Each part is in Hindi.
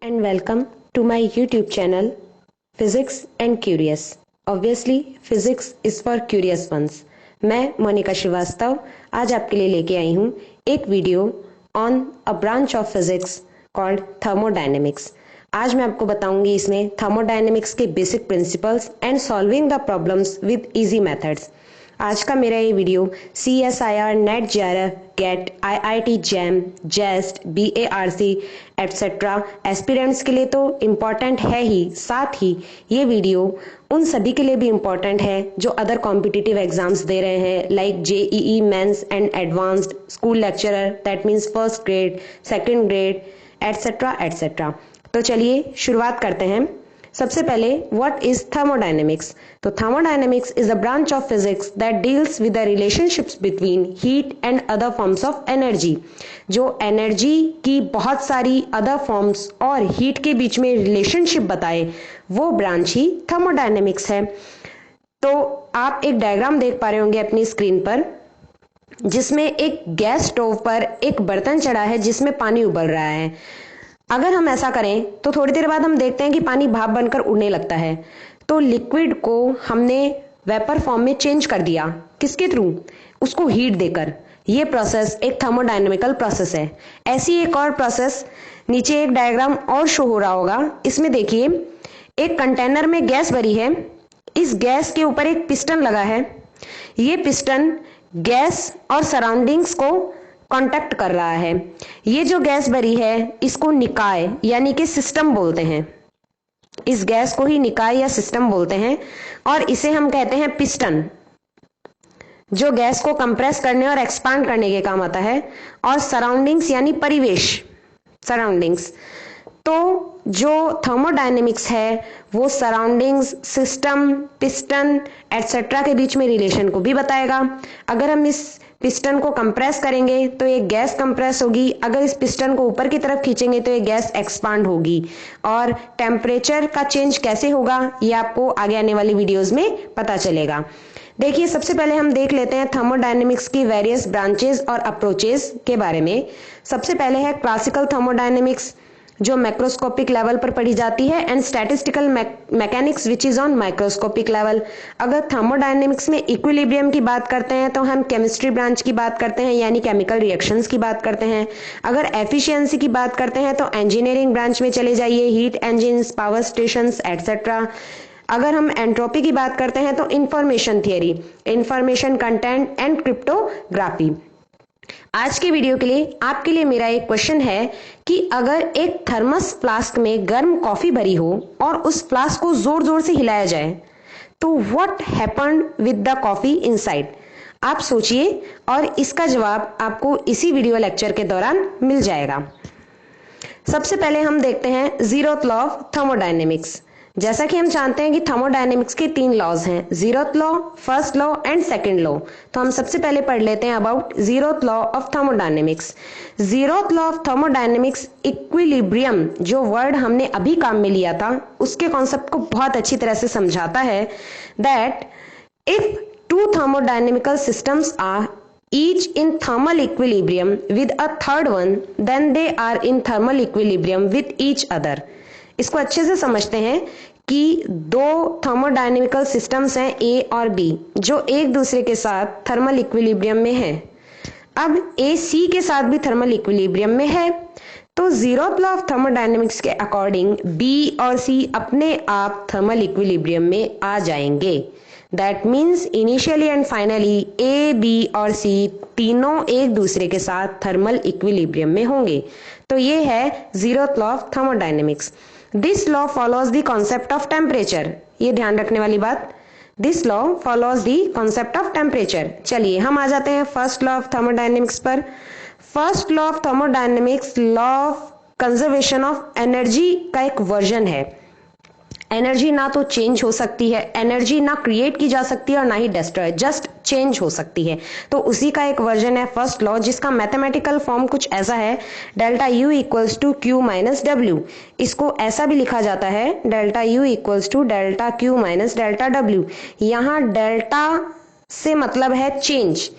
and welcome to my YouTube channel Physics and Curious. Obviously, physics is for curious ones. मैं मोनिका श्रीवास्तव आज आपके लिए लेके आई हूँ एक video on a branch of physics called thermodynamics. आज मैं आपको बताऊंगी इसमें थर्मोडायनेमिक्स के basic principles and solving the problems with easy methods. आज का मेरा ये video CSIR, NET JRF, GATE, IIT JAM, JEST, BARC etcetera aspirants के लिए तो इम्पॉर्टेंट है ही, साथ ही ये वीडियो उन सभी के लिए भी इम्पॉर्टेंट है जो अदर कॉम्पिटिटिव एग्जाम्स दे रहे हैं like JEE mains and advanced, school lecturer that means first grade, second grade etcetera etcetera. तो चलिए शुरुआत करते हैं। सबसे पहले व्हाट इज थर्मोडायनेमिक्स? तो thermodynamics is a branch of physics that deals with the relationships between heat and other forms of energy. जो एनर्जी की बहुत सारी अदर फॉर्म्स और हीट के बीच में रिलेशनशिप बताए वो ब्रांच ही थर्मोडायनेमिक्स है। तो आप एक डायग्राम देख पा रहे होंगे अपनी स्क्रीन पर, जिसमें एक गैस स्टोव पर एक बर्तन चढ़ा है जिसमें पानी उबल रहा है। अगर हम ऐसा करें तो थोड़ी देर बाद हम देखते हैं कि पानी भाप बनकर उड़ने लगता है। तो लिक्विड को हमने वेपर फॉर्म में चेंज कर दिया, किसके थ्रू? उसको हीट देकर। ये प्रोसेस एक थर्मोडायनेमिकल प्रोसेस है। ऐसी एक और प्रोसेस नीचे एक डायग्राम और शो हो रहा होगा। इसमें देखिए एक कंटेनर में गैस भरी है, इस गैस के ऊपर एक पिस्टन लगा है। ये पिस्टन गैस और सराउंडिंग्स को कांटेक्ट कर रहा है। ये जो गैस भरी है इसको निकाय यानी कि सिस्टम बोलते हैं। इस गैस को ही निकाय या सिस्टम बोलते हैं और इसे हम कहते हैं पिस्टन, जो गैस को कंप्रेस करने और एक्सपांड करने के काम आता है। और सराउंडिंग्स यानी परिवेश, सराउंडिंग्स। तो जो थर्मोडायनेमिक्स है वो सराउंडिंग्स, सिस्टम, पिस्टन एटसेट्रा के बीच में रिलेशन को भी बताएगा। अगर हम इस पिस्टन को कंप्रेस करेंगे तो ये गैस कंप्रेस होगी, अगर इस पिस्टन को ऊपर की तरफ खींचेंगे तो ये गैस एक्सपांड होगी। और टेम्परेचर का चेंज कैसे होगा ये आपको आगे आने वाली वीडियोस में पता चलेगा। देखिए सबसे पहले हम देख लेते हैं थर्मोडायनेमिक्स की वेरियस ब्रांचेस और अप्रोचेस के बारे में। सबसे पहले है क्लासिकल थर्मोडायनेमिक्स, जो मैक्रोस्कोपिक लेवल पर पढ़ी जाती है, and statistical mechanics which is on microscopic level. अगर थर्मोडायनेमिक्स में इक्विलिब्रियम की बात करते हैं तो हम केमिस्ट्री ब्रांच की बात करते हैं, यानी केमिकल रिएक्शंस की बात करते हैं। अगर एफिशिएंसी की बात करते हैं तो इंजीनियरिंग ब्रांच में चले जाइए, heat engines, power stations etcetera. अगर हम एंट्रोपी की बात करते हैं तो information theory, information content and cryptography. आज के वीडियो के लिए आपके लिए मेरा एक क्वेश्चन है कि अगर एक थर्मस फ्लास्क में गर्म कॉफी भरी हो और उस फ्लास्क को जोर जोर से हिलाया जाए तो what happened with the coffee inside? आप सोचिए और इसका जवाब आपको इसी वीडियो लेक्चर के दौरान मिल जाएगा। सबसे पहले हम देखते हैं जीरोथ लॉ ऑफ थर्मोडायनेमिक्स। जैसा कि हम जानते हैं कि थर्मोडायनेमिक्स के 3 लॉज हैं, zeroth law, first law and second law. तो हम सबसे पहले पढ़ लेते हैं about zeroth law of thermodynamics. Zeroth law of thermodynamics equilibrium, जो वर्ड हमने अभी काम में लिया था, उसके कॉन्सेप्ट को बहुत अच्छी तरह से समझाता है। That if 2 thermodynamical systems are each in thermal equilibrium with a third one, then they are in thermal equilibrium with each other. इसको अच्छे से समझते हैं कि 2 थर्मोडायनेमिकल सिस्टम्स हैं A और B, जो एक दूसरे के साथ थर्मल इक्विलिब्रियम में हैं। अब A C के साथ भी थर्मल इक्विलिब्रियम में है। तो जीरोथ लॉ ऑफ थर्मोडायनेमिक्स के अकॉर्डिंग B और C अपने आप थर्मल इक्विलिब्रियम में आ जाएंगे। That means initially and finally A, B और C तीनों एक दूसरे के साथ थर्मल इक्विलिब्रियम में होंगे। तो ये है zeroth law of thermodynamics. This law follows the concept of temperature. ये ध्यान रखने वाली बात, this law follows the concept of temperature. चलिए हम आ जाते हैं फर्स्ट लॉ ऑफ थर्मोडायनेमिक्स पर। First law of thermodynamics law of conservation of energy का एक वर्जन है। एनर्जी ना तो चेंज हो सकती है, एनर्जी ना क्रिएट की जा सकती है और ना ही डिस्ट्रॉय, जस्ट चेंज हो सकती है। तो उसी का एक वर्जन है फर्स्ट लॉ, जिसका मैथमेटिकल फॉर्म कुछ ऐसा है, delta U equals to Q minus W. इसको ऐसा भी लिखा जाता है, delta U equals to delta Q minus delta W. यहाँ डेल्टा से मतलब है चेंज,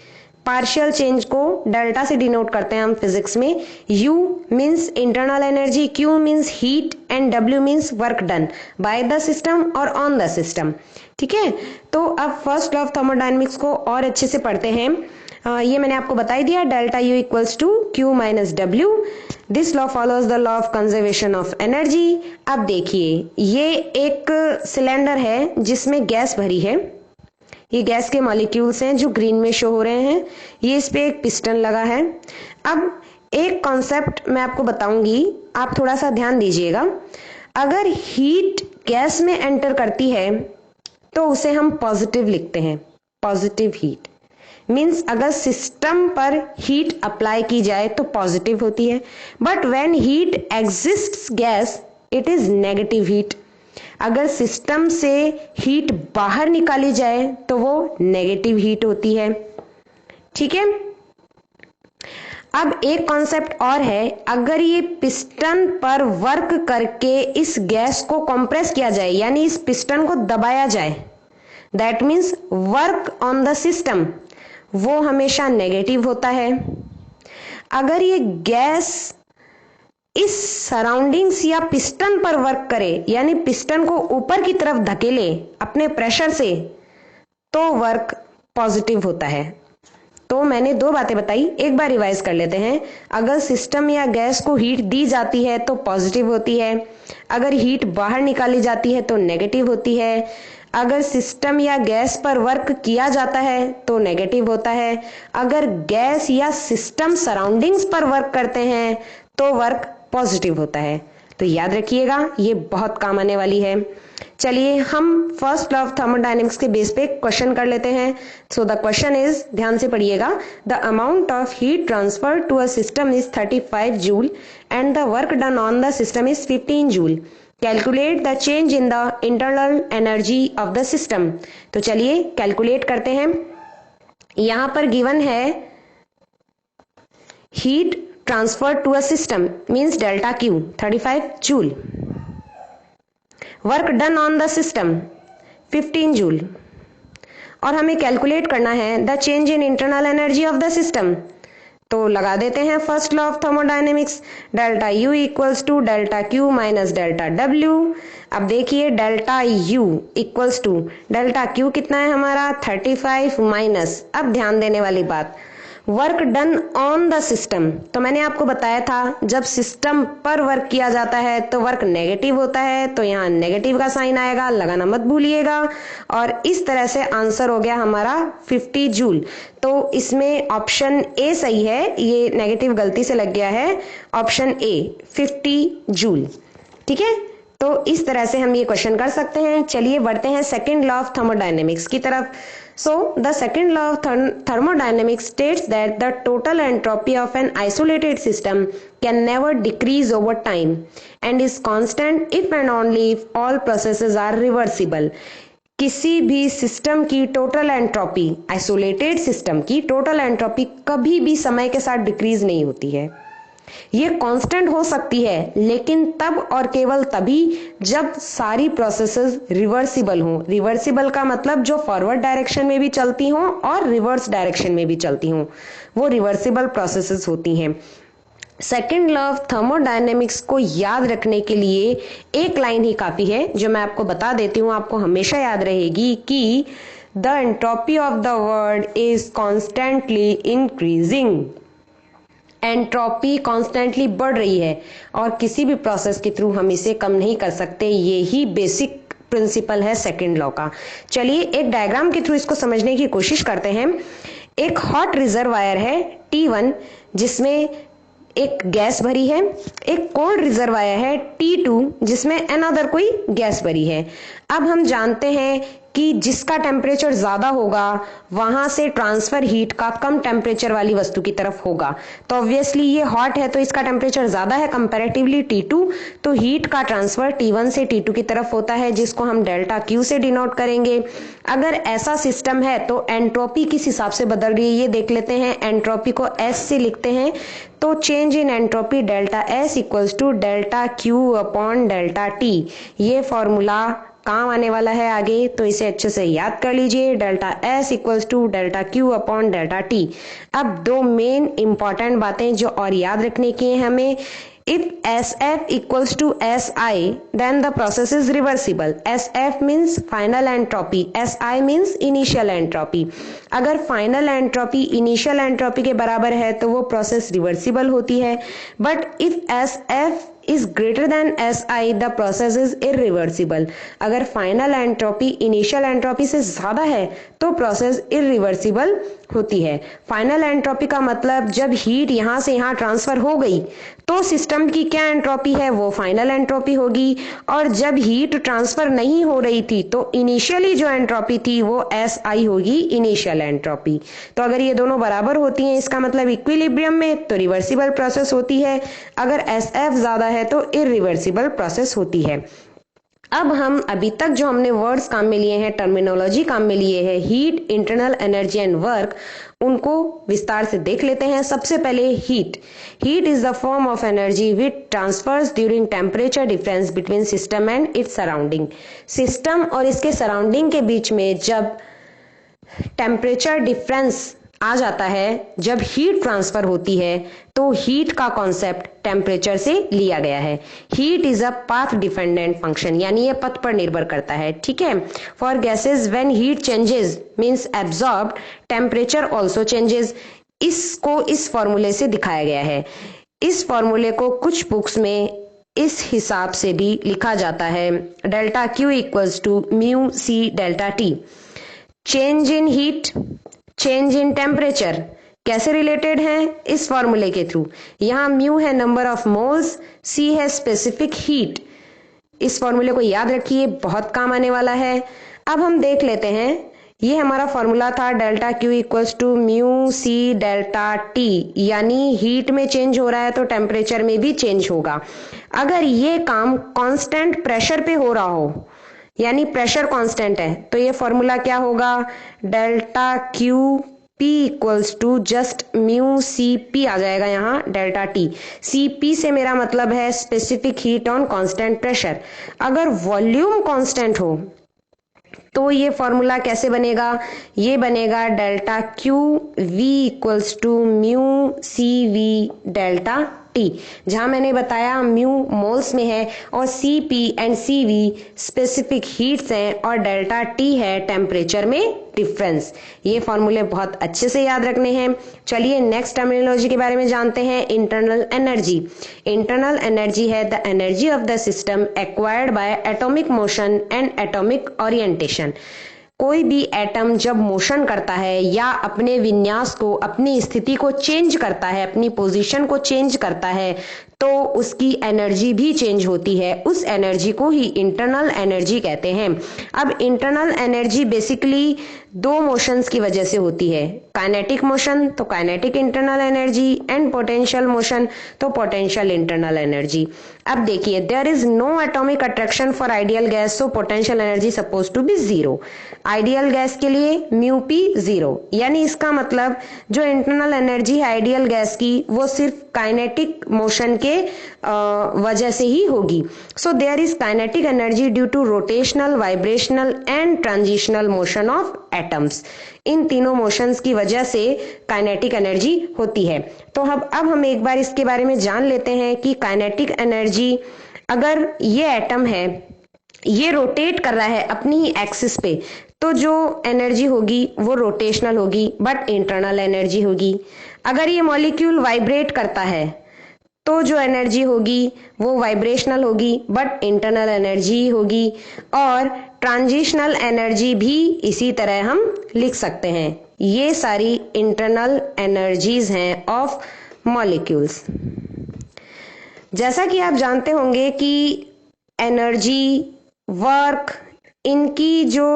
पार्शियल चेंज को डेल्टा से डिनोट करते हैं हम फिजिक्स में। U means internal energy, Q means heat and W means work done by the system और ऑन द सिस्टम। ठीक है, तो अब फर्स्ट लॉ ऑफ थर्मोडायनेमिक्स को और अच्छे से पढ़ते हैं। ये मैंने आपको बता ही दिया, delta U equals to Q minus W। This law follows the law of conservation of energy. अब देखिए, ये एक सिलेंडर है जिसमें गैस भरी है। ये गैस के मॉलिक्यूल्स हैं जो ग्रीन में शो हो रहे हैं। ये इस पे एक पिस्टन लगा है। अब एक कॉन्सेप्ट मैं आपको बताऊंगी, आप थोड़ा सा ध्यान दीजिएगा। अगर हीट गैस में एंटर करती है तो उसे हम पॉजिटिव लिखते हैं। पॉजिटिव हीट मीन्स अगर सिस्टम पर हीट अप्लाई की जाए तो पॉजिटिव होती है, but when heat exists gas it is negative heat. अगर सिस्टम से हीट बाहर निकाली जाए तो वो नेगेटिव हीट होती है। ठीक है, अब एक कॉन्सेप्ट और है, अगर ये पिस्टन पर वर्क करके इस गैस को कंप्रेस किया जाए, यानी इस पिस्टन को दबाया जाए, that means work on the system, वो हमेशा नेगेटिव होता है। अगर ये गैस इस सराउंडिंग्स या पिस्टन पर वर्क करे, यानी पिस्टन को ऊपर की तरफ धकेले अपने प्रेशर से, तो वर्क पॉजिटिव होता है। तो मैंने दो बातें बताई, एक बार रिवाइज कर लेते हैं। अगर सिस्टम या गैस को हीट दी जाती है तो पॉजिटिव होती है, अगर हीट बाहर निकाली जाती है तो नेगेटिव होती है, अगर सिस्टम या गैस पर वर्क किया जाता है तो नेगेटिव होता है, अगर गैस या सिस्टम सराउंडिंग्स पर वर्क करते हैं तो वर्क पॉजिटिव होता है। तो याद रखिएगा, ये बहुत काम आने वाली है। चलिए हम फर्स्ट लॉ ऑफ थर्मोडायनेमिक्स के बेस पे क्वेश्चन कर लेते हैं। सो द क्वेश्चन इज, ध्यान से पढ़िएगा, the amount of heat transfer to a system is 35 joule and the work done on the system is 15 joule. Calculate the change in the internal energy of the system. तो चलिए कैलकुलेट करते हैं। यहां पर गिवन है heat transferred to a system means delta Q 35 joule, work done on the system 15 joule, और हमें कैलकुलेट करना है the change in internal energy of the system. तो लगा देते हैं first law of thermodynamics, delta U equals to delta Q minus delta W। अब देखिए delta U equals to delta Q कितना है हमारा 35 माइनस, अब ध्यान देने वाली बात, work done on the system. तो मैंने आपको बताया था जब सिस्टम पर वर्क किया जाता है तो वर्क नेगेटिव होता है, तो यहाँ नेगेटिव का साइन आएगा, लगाना मत भूलिएगा। और इस तरह से आंसर हो गया हमारा 50 जूल। तो इसमें ऑप्शन ए सही है, ये नेगेटिव गलती से लग गया है, ऑप्शन ए 50 जूल। ठीक है, तो इस तरह से हम ये क्वेश्चन कर सकते हैं। चलिए बढ़ते हैं सेकेंड लॉ ऑफ थर्मोडायनेमिक्स की तरफ। So, the second law of thermodynamics states that the total entropy of an isolated system can never decrease over time and is constant if and only if all processes are reversible. किसी भी सिस्टम की टोटल एंट्रोपी, आइसोलेटेड सिस्टम की टोटल एंट्रोपी कभी भी समय के साथ डिक्रीज नहीं होती है। ये कांस्टेंट हो सकती है लेकिन तब और केवल तभी जब सारी प्रोसेसेस रिवर्सिबल हों। रिवर्सिबल का मतलब जो फॉरवर्ड डायरेक्शन में भी चलती हों और रिवर्स डायरेक्शन में भी चलती हों, वो रिवर्सिबल प्रोसेसेस होती हैं। सेकेंड लॉ ऑफ थर्मोडायनेमिक्स को याद रखने के लिए एक लाइन ही काफी है जो मैं आपको बता देती हूँ, आपको हमेशा याद रहेगी कि the entropy of the world is constantly increasing. Entropy constantly बढ़ रही है और किसी भी प्रोसेस के थ्रू हम इसे कम नहीं कर सकते। ये ही बेसिक प्रिंसिपल है सेकेंड लॉ का। चलिए एक डायग्राम के थ्रू इसको समझने की कोशिश करते हैं। एक हॉट रिजर्वायर है T1 जिसमें एक गैस भरी है, एक कोल्ड रिजर्वायर है T2 जिसमें अनदर कोई गैस भरी है। अब हम जानते हैं कि जिसका टेम्परेचर ज्यादा होगा वहां से ट्रांसफर हीट का कम टेम्परेचर वाली वस्तु की तरफ होगा। तो ऑब्वियसली ये हॉट है तो इसका टेम्परेचर ज्यादा है कंपैरेटिवली T2, तो हीट का ट्रांसफर T1 से T2 की तरफ होता है जिसको हम डेल्टा Q से डिनोट करेंगे। अगर ऐसा सिस्टम है तो एंट्रोपी किस हिसाब से बदल रही है ये देख लेते हैं। एंट्रोपी को S से लिखते हैं, तो change in entropy delta S equals to delta Q upon delta T। ये फॉर्मूला काम आने वाला है आगे, तो इसे अच्छे से याद कर लीजिए। Delta S equals to delta Q upon delta T. अब दो मेन इंपॉर्टेंट बातें जो और याद रखने की है हमें। If SF equals to SI, then the process is reversible. SF means final entropy, SI means initial entropy. अगर final entropy initial entropy के बराबर है तो वो process reversible होती है, but if SF is greater than SI, the process is irreversible. अगर final entropy initial entropy से ज्यादा है तो process irreversible होती है। फाइनल एंट्रोपी का मतलब जब हीट यहां से यहां ट्रांसफर हो गई तो सिस्टम की क्या एंट्रोपी है, वो फाइनल एंट्रोपी होगी। और जब हीट ट्रांसफर नहीं हो रही थी तो इनिशियली जो एंट्रोपी थी वो एस आई होगी, इनिशियल एंट्रोपी। तो अगर ये दोनों बराबर होती हैं इसका मतलब इक्विलिब्रियम में, तो रिवर्सिबल प्रोसेस होती है। अगर एस एफ ज्यादा है तो इरिवर्सिबल प्रोसेस होती है। अब हम अभी तक जो हमने वर्ड्स काम में लिए हैं, टर्मिनोलॉजी काम में लिए हैं, heat, internal energy and work, उनको विस्तार से देख लेते हैं। सबसे पहले heat. Heat is the form of energy which transfers during temperature difference between system and its surrounding. System और इसके सराउंडिंग के बीच में जब टेम्परेचर डिफरेंस आ जाता है, जब हीट ट्रांसफर होती है, तो हीट का कॉन्सेप्ट टेम्परेचर से लिया गया है। Heat is a path dependent function, यानी ये पथ पर निर्भर करता है, ठीक है। For gases when heat changes means absorbed, temperature also changes. इसको इस फॉर्मूले से दिखाया गया है। इस फॉर्मूले को कुछ बुक्स में इस हिसाब से भी लिखा जाता है, delta Q equals to mu C delta T. Change in heat, change in temperature कैसे रिलेटेड है, इस फॉर्मूले के थ्रू। यहां म्यू है नंबर ऑफ मोल्स, सी है स्पेसिफिक हीट। इस फॉर्मूले को याद रखिए, बहुत काम आने वाला है। अब हम देख लेते हैं, ये हमारा फॉर्मूला था delta Q equals to mu C delta T, यानी हीट में चेंज हो रहा है तो टेम्परेचर में भी चेंज होगा। अगर ये काम कांस्टेंट प्रेशर पे हो रहा हो, यानी प्रेशर कांस्टेंट है, तो ये फॉर्मूला क्या होगा, delta Q P equals to just mu C P आ जाएगा यहाँ डेल्टा टी। सी पी से मेरा मतलब है specific heat on constant pressure. अगर वॉल्यूम कांस्टेंट हो तो ये फॉर्मूला कैसे बनेगा, ये बनेगा delta Q V equals to mu C V delta T. जहां मैंने बताया म्यू मोल्स में है और C P and C V specific heats हैं और डेल्टा टी है टेम्परेचर में डिफरेंस। ये फॉर्मूले बहुत अच्छे से याद रखने हैं। चलिए नेक्स्ट टर्मिनोलॉजी के बारे में जानते हैं, इंटरनल एनर्जी। इंटरनल एनर्जी है the energy of the system acquired by atomic motion and atomic orientation. कोई भी एटम जब मोशन करता है या अपने विन्यास को, अपनी स्थिति को चेंज करता है, अपनी पोजीशन को चेंज करता है, तो उसकी एनर्जी भी चेंज होती है। उस एनर्जी को ही इंटरनल एनर्जी कहते हैं। अब इंटरनल एनर्जी बेसिकली दो मोशंस की वजह से होती है, काइनेटिक मोशन तो kinetic internal energy and potential motion तो पोटेंशियल इंटरनल एनर्जी। अब देखिए, there is no atomic attraction for ideal gas, so potential energy suppose to be zero. Ideal gas के लिए म्यू पी जीरो, यानी इसका मतलब जो इंटरनल एनर्जी है आइडियल गैस की वो सिर्फ काइनेटिक मोशन के वजह से ही होगी। So there is kinetic energy due to rotational, vibrational and transitional motion of atoms. इन तीनों मोशंस की वजह से काइनेटिक एनर्जी होती है। तो अब हम एक बार इसके बारे में जान लेते हैं कि काइनेटिक एनर्जी, अगर ये एटम है, ये रोटेट कर रहा है अपनी ही एक्सिस पे, तो जो एनर्जी होगी वो रोटेशनल होगी बट इंटरनल एनर्जी होगी। अगर ये मॉलिक्यूल वाइब्रेट करता है तो जो एनर्जी होगी वो वाइब्रेशनल होगी बट इंटरनल एनर्जी होगी। और ट्रांजिशनल एनर्जी भी इसी तरह हम लिख सकते हैं। ये सारी इंटरनल एनर्जीज हैं ऑफ मॉलिक्यूल्स। जैसा कि आप जानते होंगे कि एनर्जी, वर्क, इनकी जो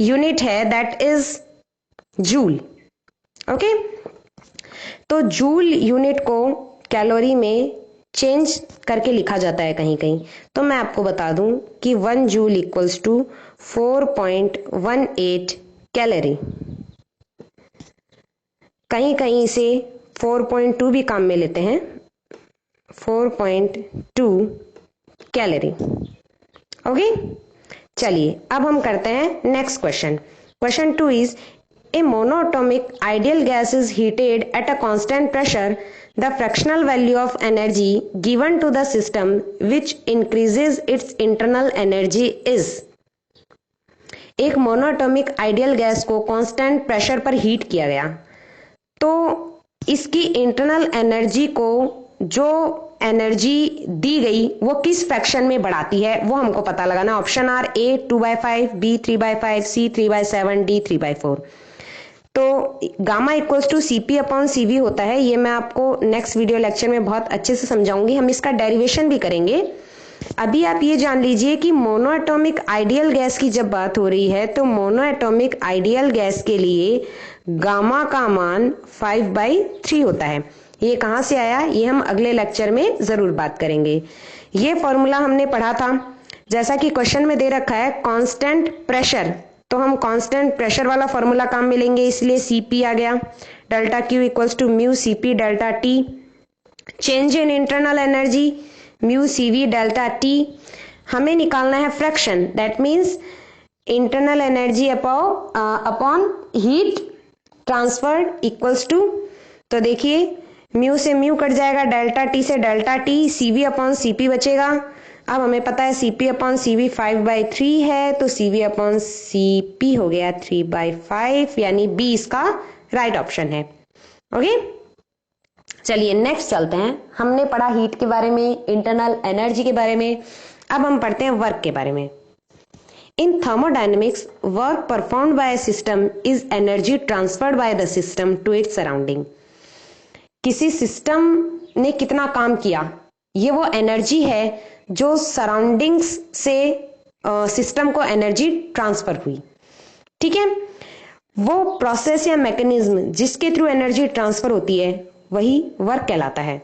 यूनिट है दैट इज जूल। ओके, तो जूल यूनिट को कैलोरी में चेंज करके लिखा जाता है कहीं कहीं। तो मैं आपको बता दूं कि 1 जूल इक्वल्स टू 4.18 कैलोरी। कहीं कहीं इसे 4.2 भी काम में लेते हैं, 4.2 कैलोरी। ओके, चलिए अब हम करते हैं next question. Question 2 is a monoatomic ideal gas is heated at a constant pressure. The fractional value of energy given to the system which increases its internal energy is। एक मोनोएटॉमिक आइडियल गैस को कांस्टेंट प्रेशर पर हीट किया गया, तो इसकी इंटरनल एनर्जी को जो एनर्जी दी गई वो किस फ्रैक्शन में बढ़ाती है वो हमको पता लगाना। Option are A 2/5, B 3/5, C 3/7, D 3/4। तो gamma equals to CP upon CV होता है, ये मैं आपको नेक्स्ट वीडियो लेक्चर में बहुत अच्छे से समझाऊंगी, हम इसका डेरिवेशन भी करेंगे। अभी आप ये जान लीजिए कि मोनोएटॉमिक आइडियल गैस की जब बात हो रही है तो मोनोएटॉमिक आइडियल गैस के लिए गामा का मान 5/3 होता है। ये कहां से आया ये हम अगले लेक्चर में जरूर बात करेंगे। ये फॉर्मूला हमने पढ़ा था, जैसा कि क्वेश्चन में दे रखा है कांस्टेंट प्रेशर, तो हम कांस्टेंट प्रेशर वाला फॉर्मूला काम में लेंगे, इसलिए सीपी आ गया delta Q equals to mu CP delta T. Change in internal energy mu CV delta T. हमें निकालना है fraction, that means internal energy upon heat transferred equals to, तो देखिए म्यू से म्यू कट जाएगा, डेल्टा टी से delta T, CV upon CP बचेगा। अब हमें पता है सीपी अपॉन सीवी 5/3 है, तो सीवी अपॉन सीपी हो गया 3/5, यानी बी इसका राइट ऑप्शन है। ओके, चलिए नेक्स्ट चलते हैं। हमने पढ़ा हीट के बारे में, इंटरनल एनर्जी के बारे में, अब हम पढ़ते हैं वर्क के बारे में। In thermodynamics work performed by a system is energy transferred by the system to its surrounding. किसी सिस्टम ने कितना काम किया, ये वो एनर्जी है जो सराउंडिंग्स से सिस्टम को एनर्जी ट्रांसफर हुई। ठीक है, वो प्रोसेस या मैकेनिज्म जिसके थ्रू एनर्जी ट्रांसफर होती है वही वर्क कहलाता है।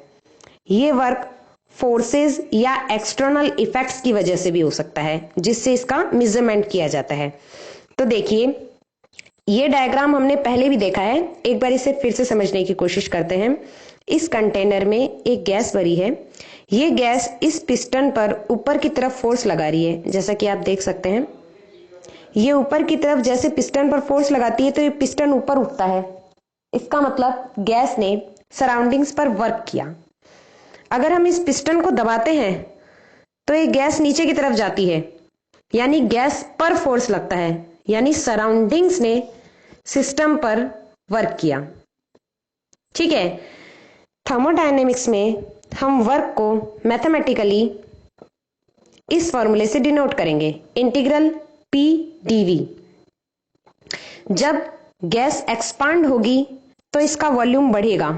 ये वर्क फोर्सेस या एक्सटर्नल इफेक्ट्स की वजह से भी हो सकता है, जिससे इसका मेजरमेंट किया जाता है। तो देखिए ये डायग्राम हमने पहले भी देखा है, एक बार इसे फिर से समझने की कोशिश करते हैं। इस कंटेनर में एक गैस भरी है, ये गैस इस पिस्टन पर ऊपर की तरफ फोर्स लगा रही है, जैसा कि आप देख सकते हैं। ये ऊपर की तरफ जैसे पिस्टन पर फोर्स लगाती है तो ये पिस्टन ऊपर उठता है, इसका मतलब गैस ने सराउंडिंग्स पर वर्क किया। अगर हम इस पिस्टन को दबाते हैं तो ये गैस नीचे की तरफ जाती है, यानी गैस पर फोर्स लगता है, यानी सराउंडिंग्स ने सिस्टम पर वर्क किया। ठीक है, थर्मोडायनेमिक्स में हम वर्क को मैथमेटिकली इस फॉर्मूले से डिनोट करेंगे, इंटीग्रल पी डीवी। जब गैस एक्सपांड होगी तो इसका वॉल्यूम बढ़ेगा,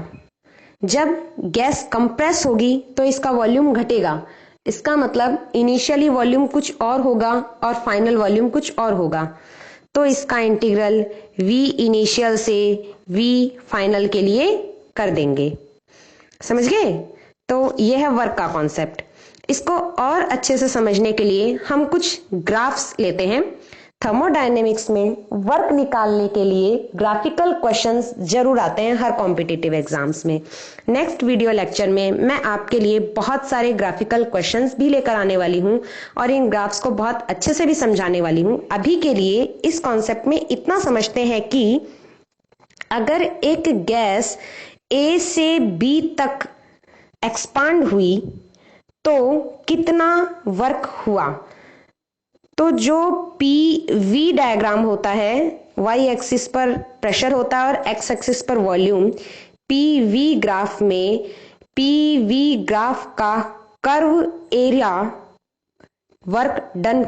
जब गैस कंप्रेस होगी तो इसका वॉल्यूम घटेगा। इसका मतलब इनिशियली वॉल्यूम कुछ और होगा और फाइनल वॉल्यूम कुछ और होगा। तो इसका इंटीग्रल v इनिशियल से v फाइनल के लिए कर देंगे। समझ गए? तो यह है वर्क का कॉन्सेप्ट। इसको और अच्छे से समझने के लिए हम कुछ ग्राफ्स लेते हैं। थर्मोडायनेमिक्स में वर्क निकालने के लिए ग्राफिकल क्वेश्चंस जरूर आते हैं हर कॉम्पिटिटिव एग्जाम्स में। नेक्स्ट वीडियो लेक्चर में मैं आपके लिए बहुत सारे ग्राफिकल क्वेश्चंस भी लेकर आने वाली हूं और इन ग्राफ्स को बहुत अच्छे से भी समझाने वाली हूं। अभी के लिए इस कॉन्सेप्ट में इतना समझते हैं कि अगर एक गैस ए से बी तक एक्सपांड हुई तो कितना वर्क हुआ। तो जो पी वी डायग्राम होता है, वाई एक्सिस पर प्रेशर होता है और एक्स एक्सिस पर वॉल्यूम, पी वी ग्राफ में पी वी ग्राफ का कर्व एरिया वर्क डन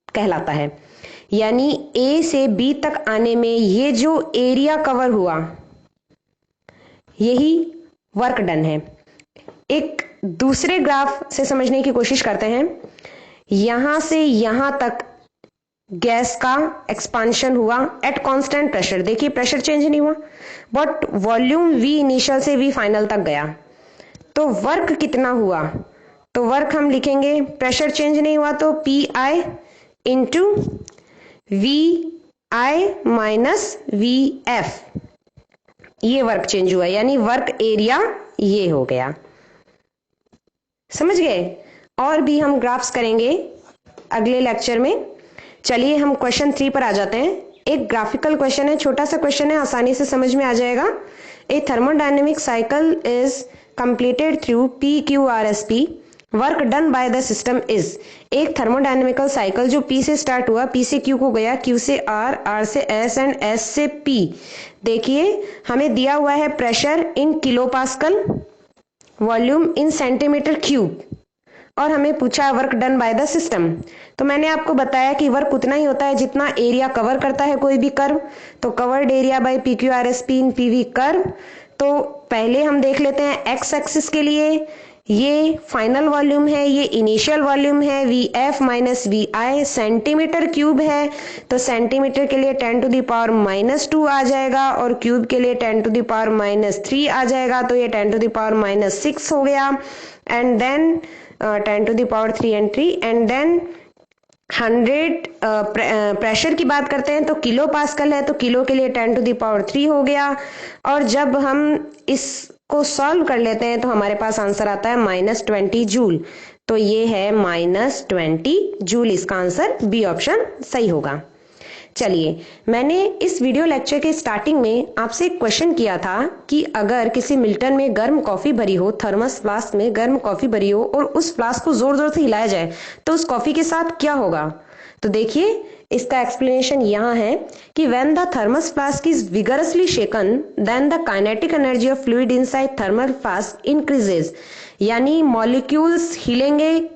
कहलाता है। यानी ए से बी तक आने में ये जो एरिया कवर हुआ यही वर्क डन है। एक दूसरे ग्राफ से समझने की कोशिश करते हैं। यहां से यहां तक गैस का एक्सपांशन हुआ एट कांस्टेंट प्रेशर। देखिए प्रेशर चेंज नहीं हुआ, बट वॉल्यूम वी इनिशियल से वी फाइनल तक गया। तो वर्क कितना हुआ, तो वर्क हम लिखेंगे, प्रेशर चेंज नहीं हुआ तो P I into V I minus V F, ये वर्क चेंज हुआ, यानी वर्क एरिया ये हो गया। समझ गए? और भी हम ग्राफ्स करेंगे अगले लेक्चर में। चलिए हम क्वेश्चन 3 पर आ जाते हैं। एक ग्राफिकल क्वेश्चन है, छोटा सा क्वेश्चन है, आसानी से समझ में आ जाएगा। A thermodynamic cycle is completed through P Q R S P. Work done by the system is. एक थर्मोडायनेमिकल साइकिल जो P से स्टार्ट हुआ, P से Q को गया, Q से R, R से S एंड S से P। देखिए हमें दिया हुआ है pressure in kilo pascal, volume in centimetre cube, और हमें पूछा work done by the system. तो मैंने आपको बताया कि वर्क उतना ही होता है जितना एरिया कवर करता है कोई भी कर्व। तो covered area by P Q R S P in PV curve. तो पहले हम देख लेते हैं एक्स एक्सिस के लिए, ये फाइनल वॉल्यूम है, ये इनिशियल वॉल्यूम है, V F minus V I centimetre cube है। तो सेंटीमीटर के लिए 10⁻⁻² आ जाएगा और क्यूब के लिए 10⁻³ आ जाएगा। तो ये 10⁻⁻6 हो गया। And then 10⁻³ and 3 and then 100 pressure की बात करते हैं तो किलो पास्कल है, तो किलो के लिए 10⁻³ हो गया। और जब हम इसको सॉल्व कर लेते हैं तो हमारे पास आंसर आता है -20 जूल। तो ये है -20 जूल, इसका आंसर बी ऑप्शन सही होगा। चलिए, मैंने इस वीडियो लेक्चर के स्टार्टिंग में आपसे एक क्वेश्चन किया था कि अगर किसी मिल्टन में गर्म कॉफी भरी हो, थर्मस फ्लास्क में गर्म कॉफी भरी हो और उस फ्लास्क को जोर जोर से हिलाया जाए तो उस कॉफी के साथ क्या होगा। तो देखिए इसका एक्सप्लेनेशन यहाँ है कि when the thermos flask is vigorously shaken then the kinetic energy of fluid inside thermal flask increases. यानी मॉलिक्यूल्स हिलेंगे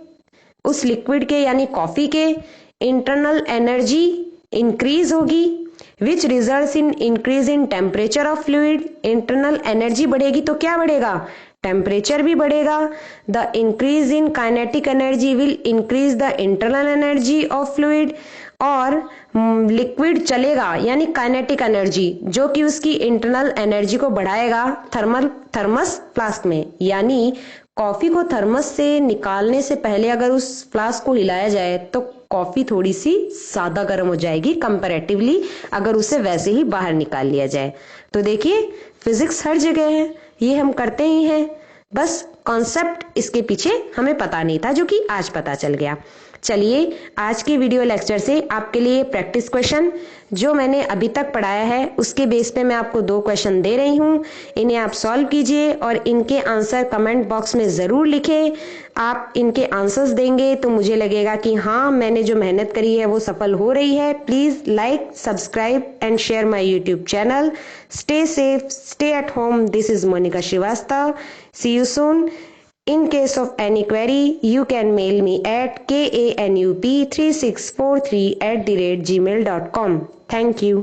उस लिक्विड के यानी कॉफी के, इंटरनल एनर्जी इंक्रीज होगी, which results in increase in temperature of fluid. Internal energy बढ़ेगी तो क्या बढ़ेगा, टेम्परेचर भी बढ़ेगा। The increase in kinetic energy will increase the internal energy of fluid. और लिक्विड चलेगा यानी काइनेटिक एनर्जी जो कि उसकी इंटरनल एनर्जी को बढ़ाएगा थर्मस फ्लास्क में। यानी कॉफी को थर्मस से निकालने से पहले अगर उस फ्लास्क को हिलाया जाए तो कॉफी थोड़ी सी ज्यादा गर्म हो जाएगी कंपैरेटिवली अगर उसे वैसे ही बाहर निकाल लिया जाए। तो देखिए फिजिक्स हर जगह है, ये हम करते ही हैं, बस कॉन्सेप्ट इसके पीछे हमें पता नहीं था जो कि आज पता चल गया। चलिए आज के वीडियो लेक्चर से आपके लिए प्रैक्टिस क्वेश्चन जो मैंने अभी तक पढ़ाया है उसके बेस पे मैं आपको 2 क्वेश्चन दे रही हूँ। इन्हें आप सॉल्व कीजिए और इनके आंसर कमेंट बॉक्स में ज़रूर लिखें। आप इनके आंसर्स देंगे तो मुझे लगेगा कि हाँ मैंने जो मेहनत करी है वो सफल हो रही है। Please like, subscribe and share my YouTube channel. Stay safe, stay at home. This is Monica Srivastava. See you soon. In case of any query, you can mail me at kanup3643@gmail.com. Thank you.